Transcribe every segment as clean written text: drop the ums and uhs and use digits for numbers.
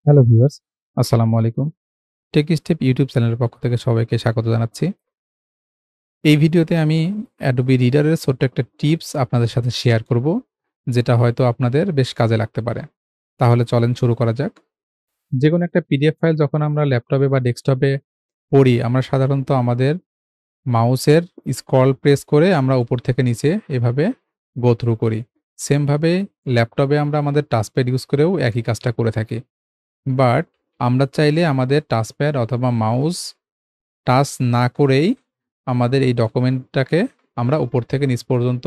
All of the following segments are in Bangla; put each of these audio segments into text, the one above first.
হ্যালো ভিউয়ার্স, আসসালামু আলাইকুম। টেক স্টেপ ইউটিউব চ্যানেলের পক্ষ থেকে সবাইকে স্বাগত জানাচ্ছি। এই ভিডিওতে আমি Adobe Reader এর ছোট্ট একটা টিপস আপনাদের সাথে শেয়ার করব, যেটা হয়তো আপনাদের বেশ কাজে লাগতে পারে। তাহলে চলেন শুরু করা যাক। যেকোনো একটা পিডিএফ ফাইল যখন আমরা ল্যাপটপে বা ডেস্কটপে পড়ি, আমরা সাধারণত আমাদের মাউসের স্ক্রল প্রেস করে আমরা উপর থেকে নিচে এভাবে গো থ্রু করি। সেম ভাবে ল্যাপটপে আমরা আমাদের টাচপ্যাড ইউজ করেও একই কাজটা করে থাকি। বাট আমরা চাইলে আমাদের টাচপ্যাড অথবা মাউস টাচ না করেই আমাদের এই ডকুমেন্টটাকে আমরা উপর থেকে নিচ পর্যন্ত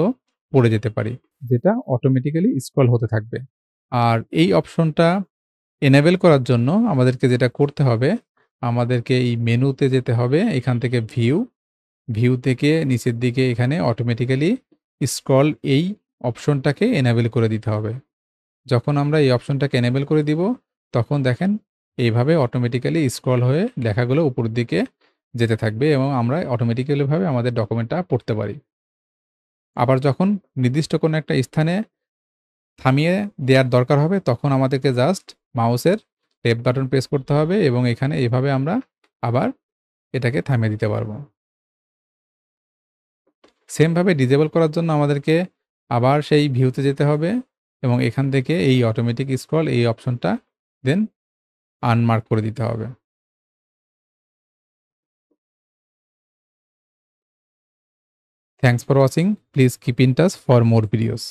পড়ে যেতে পারি। যেটা অটোমেটিক্যালি স্ক্রল হতে থাকবে। আর এই অপশনটা এনেবল করার জন্য আমাদেরকে যেটা করতে হবে, আমাদেরকে এই মেনুতে যেতে হবে। এখান থেকে ভিউ থেকে নিচের দিকে এখানে অটোমেটিক্যালি স্ক্রল এই অপশনটাকে এনেবল করে দিতে হবে। যখন আমরা এই অপশনটাকে এনেবল করে দিব, তখন দেখেন এইভাবে অটোমেটিক্যালি স্ক্রল হয়ে লেখাগুলো উপরের দিকে যেতে থাকবে এবং আমরা অটোমেটিক্যালি ভাবে আমাদের ডকুমেন্টটা পড়তে পারি। আবার যখন নির্দিষ্ট কোনো একটা স্থানে থামিয়ে দেয়ার দরকার হবে, তখন আমাদেরকে জাস্ট মাউসের লেফট বাটন প্রেস করতে হবে এবং এখানে এভাবে আমরা আবার এটাকে থামিয়ে দিতে পারবো। সেম ভাবে ডিসেবল করার জন্য আমাদেরকে আবার সেই ভিউতে যেতে হবে এবং এখান থেকে এই অটোমেটিক স্ক্রল এই অপশনটা দেন আনমার্ক করে দিতে হবে। Thanks for watching. Please keep in touch for more videos.